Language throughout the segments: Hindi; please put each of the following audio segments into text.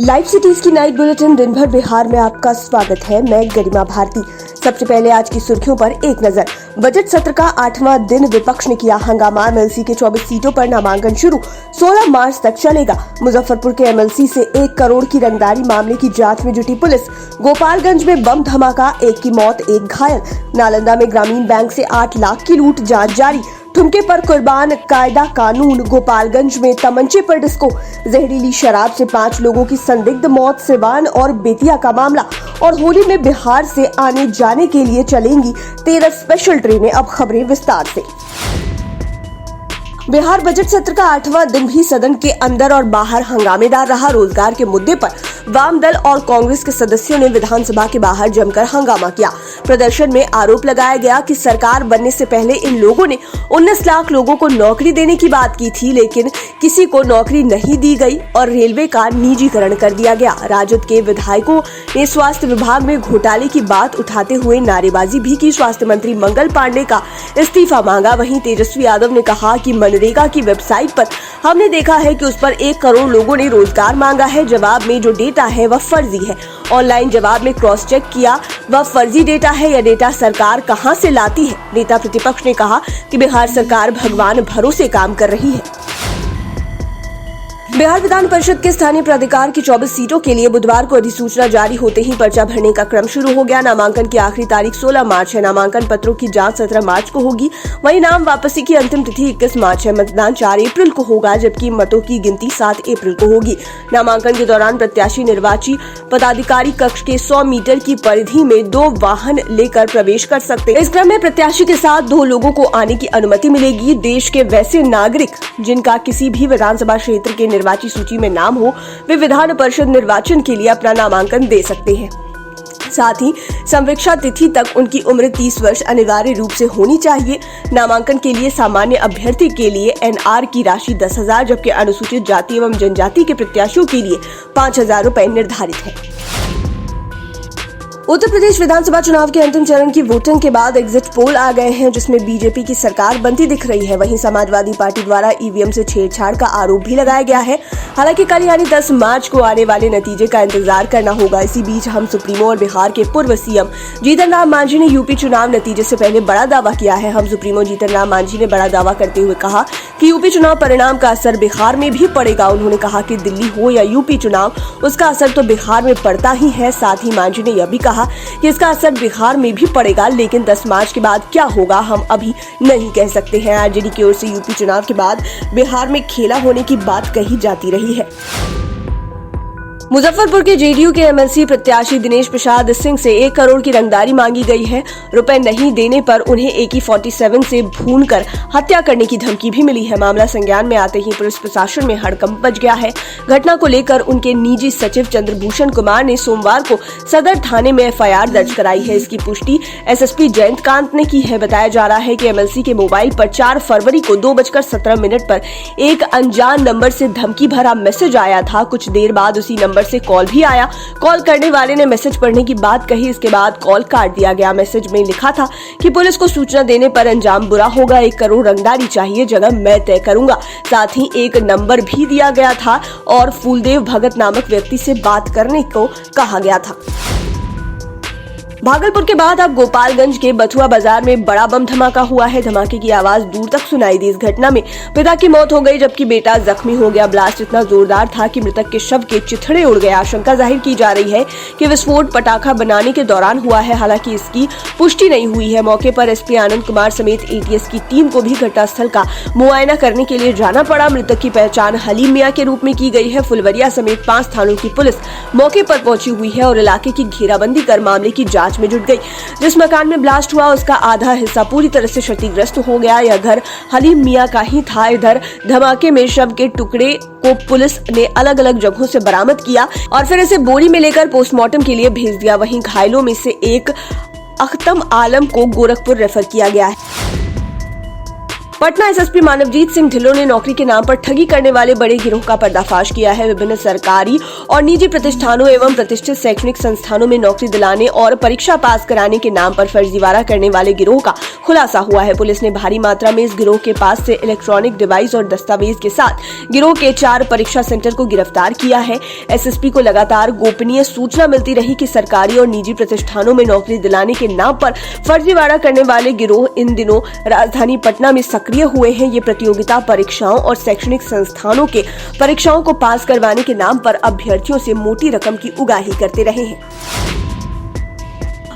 लाइव सिटीज की नाइट बुलेटिन दिन भर बिहार में आपका स्वागत है। मैं गरिमा भारती। सबसे पहले आज की सुर्खियों पर एक नजर। बजट सत्र का 8वां दिन विपक्ष ने किया हंगामा। एमएलसी के 24 सीटों पर नामांकन शुरू 16 मार्च तक चलेगा। मुजफ्फरपुर के एमएलसी से 1 करोड़ की रंगदारी मामले की जांच में जुटी पुलिस। गोपालगंज में बम धमाका, 1 की मौत 1 घायल। नालंदा में ग्रामीण बैंक से 8 लाख की लूट, जांच जारी। ठुमके पर कुर्बान, कायदा कानून। गोपालगंज में तमंचे पर डिस्को। जहरीली शराब से 5 लोगों की संदिग्ध मौत। सिवान और बेतिया का मामला। और होली में बिहार से आने जाने के लिए चलेंगी 13 स्पेशल ट्रेनें। अब खबरें विस्तार से। बिहार बजट सत्र का 8वां दिन भी सदन के अंदर और बाहर हंगामेदार रहा। रोजगार के मुद्दे पर वाम दल और कांग्रेस के सदस्यों ने विधानसभा के बाहर जमकर हंगामा किया। प्रदर्शन में आरोप लगाया गया कि सरकार बनने से पहले इन लोगों ने 19 लाख लोगों को नौकरी देने की बात की थी, लेकिन किसी को नौकरी नहीं दी गई और रेलवे का निजीकरण कर दिया गया। राजद के विधायकों ने स्वास्थ्य विभाग में घोटाले की बात उठाते हुए नारेबाजी भी की। स्वास्थ्य मंत्री मंगल पांडे का इस्तीफा मांगा। वहीं तेजस्वी यादव ने कहा कि मनरेगा की वेबसाइट पर हमने देखा है कि उस पर 1 करोड़ लोगों ने रोजगार मांगा है। जवाब में जो डेटा है वह फर्जी है। ऑनलाइन जवाब में क्रॉस चेक किया, वह फर्जी डेटा है। यह डेटा सरकार कहां से लाती है? नेता प्रतिपक्ष ने कहा कि बिहार सरकार भगवान भरोसे काम कर रही है। बिहार विधान परिषद के स्थानीय प्राधिकार की 24 सीटों के लिए बुधवार को अधिसूचना जारी होते ही पर्चा भरने का क्रम शुरू हो गया। नामांकन की आखिरी तारीख 16 मार्च है। नामांकन पत्रों की जांच 17 मार्च को होगी। वहीं नाम वापसी की अंतिम तिथि 21 मार्च है। मतदान 4 अप्रैल को होगा, जबकि मतों की गिनती 7 अप्रैल को होगी। नामांकन के दौरान प्रत्याशी निर्वाची पदाधिकारी कक्ष के 100 मीटर की परिधि में 2 वाहन लेकर प्रवेश कर सकते हैं। इस क्रम में प्रत्याशी के साथ 2 लोगों को आने की अनुमति मिलेगी। देश के वैसे नागरिक जिनका किसी भी विधानसभा क्षेत्र के निर्वाची सूची में नाम हो, वे विधान परिषद निर्वाचन के लिए अपना नामांकन दे सकते हैं। साथ ही संवीक्षा तिथि तक उनकी उम्र 30 वर्ष अनिवार्य रूप से होनी चाहिए। नामांकन के लिए सामान्य अभ्यर्थी के लिए एनआर की राशि 10,000, जबकि अनुसूचित जाति एवं जनजाति के प्रत्याशियों के लिए 5,000 रुपए निर्धारित है। उत्तर प्रदेश विधानसभा चुनाव के अंतिम चरण की वोटिंग के बाद एग्जिट पोल आ गए हैं, जिसमें बीजेपी की सरकार बनती दिख रही है। वहीं समाजवादी पार्टी द्वारा ईवीएम से छेड़छाड़ का आरोप भी लगाया गया है। हालांकि कल यानी 10 मार्च को आने वाले नतीजे का इंतजार करना होगा। इसी बीच हम सुप्रीमो और बिहार के पूर्व सीएम जीतन राम मांझी ने यूपी चुनाव नतीजे से पहले बड़ा दावा किया है। हम सुप्रीमो जीतन राम मांझी ने बड़ा दावा करते हुए कहा कि यूपी चुनाव परिणाम का असर बिहार में भी पड़ेगा। उन्होंने कहा कि दिल्ली हो या यूपी चुनाव, उसका असर तो बिहार में पड़ता ही है। साथ ही मांझी ने यह भी कहा कि इसका असर बिहार में भी पड़ेगा, लेकिन 10 मार्च के बाद क्या होगा हम अभी नहीं कह सकते हैं। आरजेडी की ओर से यूपी चुनाव के बाद बिहार में खेला होने की बात कही जाती रही है। मुजफ्फरपुर के जेडीयू के एमएलसी प्रत्याशी दिनेश प्रसाद सिंह से 1 करोड़ की रंगदारी मांगी गई है। रुपए नहीं देने पर उन्हें AK-47 से भूनकर हत्या करने की धमकी भी मिली है। मामला संज्ञान में आते ही पुलिस प्रशासन में हड़कंप मच गया है। घटना को लेकर उनके निजी सचिव चंद्रभूषण कुमार ने सोमवार को सदर थाने में FIR दर्ज कराई है। इसकी पुष्टि SSP जयंतकांत ने की है। बताया जा रहा है कि एमएलसी के मोबाइल पर 4 फरवरी को 2:17 पर एक अनजान नंबर से धमकी भरा मैसेज आया था। कुछ देर बाद उसी नंबर से कॉल भी आया। कॉल करने वाले ने मैसेज पढ़ने की बात कही। इसके बाद कॉल काट दिया गया। मैसेज में लिखा था कि पुलिस को सूचना देने पर अंजाम बुरा होगा, 1 करोड़ रंगदारी चाहिए, जगह मैं तय करूंगा। साथ ही एक नंबर भी दिया गया था और फूलदेव भगत नामक व्यक्ति से बात करने को कहा गया था। भागलपुर के बाद अब गोपालगंज के बथुआ बाजार में बड़ा बम धमाका हुआ है। धमाके की आवाज दूर तक सुनाई दी। इस घटना में पिता की मौत हो गई, जबकि बेटा जख्मी हो गया। ब्लास्ट इतना जोरदार था कि मृतक के शव के चिथड़े उड़ गए। आशंका जाहिर की जा रही है कि विस्फोट पटाखा बनाने के दौरान हुआ है। हालांकि इसकी पुष्टि नहीं हुई है। मौके पर एसपी आनंद कुमार समेत ATS की टीम को भी घटनास्थल का मुआयना करने के लिए जाना पड़ा। मृतक की पहचान हलीम मियां के रूप में की गई है। फुलवरिया समेत 5 थानों की पुलिस मौके पर पहुंची हुई है और इलाके की घेराबंदी कर मामले की जांच में जुट गई। जिस मकान में ब्लास्ट हुआ उसका आधा हिस्सा पूरी तरह से क्षतिग्रस्त हो गया। यह घर हलीम मियां का ही था। इधर धमाके में शव के टुकड़े को पुलिस ने अलग अलग जगहों से बरामद किया और फिर इसे बोरी में लेकर पोस्टमार्टम के लिए भेज दिया। वहीं घायलों में से एक अख्तम आलम को गोरखपुर रेफर किया गया है। पटना एसएसपी मानवजीत सिंह ढिल्लों ने नौकरी के नाम पर ठगी करने वाले बड़े गिरोह का पर्दाफाश किया है। विभिन्न सरकारी और निजी प्रतिष्ठानों एवं प्रतिष्ठित शैक्षणिक संस्थानों में नौकरी दिलाने और परीक्षा पास कराने के नाम पर फर्जीवाड़ा करने वाले गिरोह का खुलासा हुआ है। पुलिस ने भारी मात्रा में इस गिरोह के पास से इलेक्ट्रॉनिक डिवाइस और दस्तावेज के साथ गिरोह के 4 परीक्षा सेंटर को गिरफ्तार किया है। एसएसपी को लगातार गोपनीय सूचना मिलती रही कि सरकारी और निजी प्रतिष्ठानों में नौकरी दिलाने के नाम पर फर्जीवाड़ा करने वाले गिरोह इन दिनों राजधानी पटना में सक्रिय हुए हैं। ये प्रतियोगिता परीक्षाओं और शैक्षणिक संस्थानों के परीक्षाओं को पास करवाने के नाम पर अभ्यर्थियों से मोटी रकम की उगाही करते रहे हैं।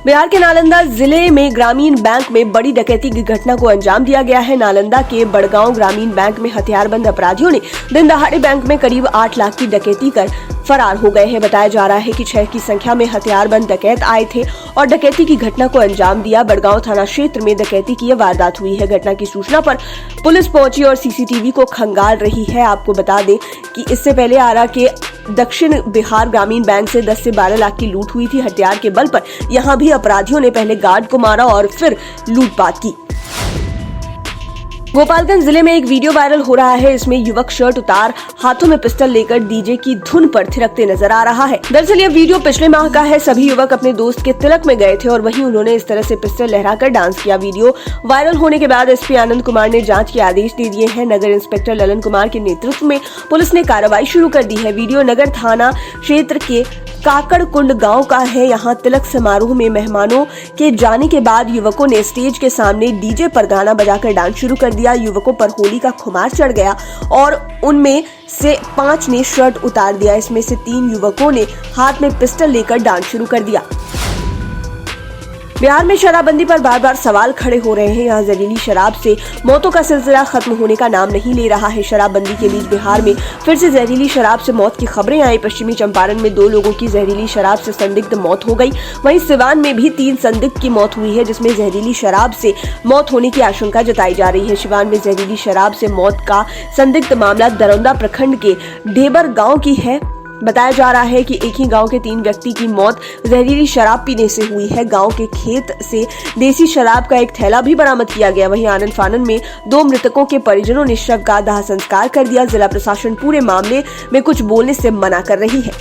बिहार के नालंदा जिले में ग्रामीण बैंक में बड़ी डकैती की घटना को अंजाम दिया गया है। नालंदा के बड़गांव ग्रामीण बैंक में हथियारबंद अपराधियों ने दिन दहाड़े बैंक में करीब 8 लाख की डकैती कर फरार हो गए हैं। बताया जा रहा है कि 6 की संख्या में हथियारबंद डकैत आए थे और डकैती की घटना को अंजाम दिया। बड़गांव थाना क्षेत्र में डकैती की वारदात हुई है। घटना की सूचना पर पुलिस पहुंची और सीसीटीवी को खंगाल रही है। आपको बता दें कि इससे पहले आरा के दक्षिण बिहार ग्रामीण बैंक से 10 से 12 लाख की लूट हुई थी। हथियार के बल पर यहां भी अपराधियों ने पहले गार्ड को मारा और फिर लूटपाट की। गोपालगंज जिले में एक वीडियो वायरल हो रहा है। इसमें युवक शर्ट उतार हाथों में पिस्टल लेकर डीजे की धुन पर थिरकते नजर आ रहा है। दरअसल यह वीडियो पिछले माह का है। सभी युवक अपने दोस्त के तिलक में गए थे और वहीं उन्होंने इस तरह से पिस्टल लहराकर डांस किया। वीडियो वायरल होने के बाद एसपी आनंद कुमार ने जांच के आदेश दे दिए हैं। नगर इंस्पेक्टर ललन कुमार के नेतृत्व में पुलिस ने कार्रवाई शुरू कर दी है। वीडियो नगर थाना क्षेत्र के काकड़कुंड गांव का है। यहां तिलक समारोह में मेहमानों के जाने के बाद युवकों ने स्टेज के सामने डीजे पर गाना बजाकर डांस शुरू कर दिया। युवकों पर होली का खुमार चढ़ गया और उनमें से 5 ने शर्ट उतार दिया। इसमें से 3 युवकों ने हाथ में पिस्टल लेकर डांस शुरू कर दिया। बिहार में शराबबंदी पर बार बार सवाल खड़े हो रहे हैं। यहाँ जहरीली शराब से मौतों का सिलसिला खत्म होने का नाम नहीं ले रहा है। शराबबंदी के बीच बिहार में फिर से जहरीली शराब से मौत की खबरें आई। पश्चिमी चंपारण में 2 लोगों की जहरीली शराब से संदिग्ध मौत हो गई। वहीं सिवान में भी 3 संदिग्ध की मौत हुई है, जिसमें जहरीली शराब से मौत होने की आशंका जताई जा रही है। सिवान में जहरीली शराब से मौत का संदिग्ध मामला दरौंदा प्रखंड के ढेबर गाँव की है। बताया जा रहा है कि एक ही गांव के 3 व्यक्ति की मौत जहरीली शराब पीने से हुई है। गांव के खेत से देसी शराब का एक थैला भी बरामद किया गया। वहीं आनन फानन में 2 मृतकों के परिजनों ने शव का दाह संस्कार कर दिया। जिला प्रशासन पूरे मामले में कुछ बोलने से मना कर रही है।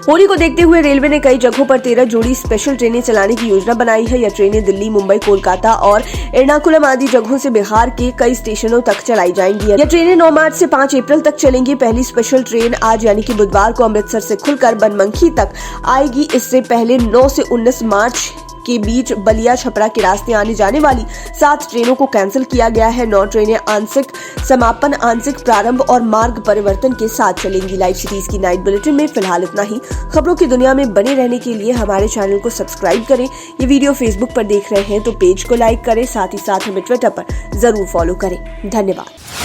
होली को देखते हुए रेलवे ने कई जगहों पर 13 जोड़ी स्पेशल ट्रेनें चलाने की योजना बनाई है। यह ट्रेनें दिल्ली, मुंबई, कोलकाता और एर्नाकुलम आदि जगहों से बिहार के कई स्टेशनों तक चलाई जाएंगी। यह ट्रेनें 9 मार्च से 5 अप्रैल तक चलेंगी। पहली स्पेशल ट्रेन आज यानी कि बुधवार को अमृतसर से खुलकर बनमनखी तक आएगी। इससे पहले 9 से 19 मार्च के बीच बलिया छपरा के रास्ते आने जाने वाली 7 ट्रेनों को कैंसिल किया गया है। 9 ट्रेनें आंशिक समापन, आंशिक प्रारंभ और मार्ग परिवर्तन के साथ चलेंगी। लाइव सीरीज की नाइट बुलेटिन में फिलहाल इतना ही। खबरों की दुनिया में बने रहने के लिए हमारे चैनल को सब्सक्राइब करें। ये वीडियो फेसबुक पर देख रहे हैं तो पेज को लाइक करें, साथ ही साथ हमें ट्विटर पर जरूर फॉलो करें। धन्यवाद।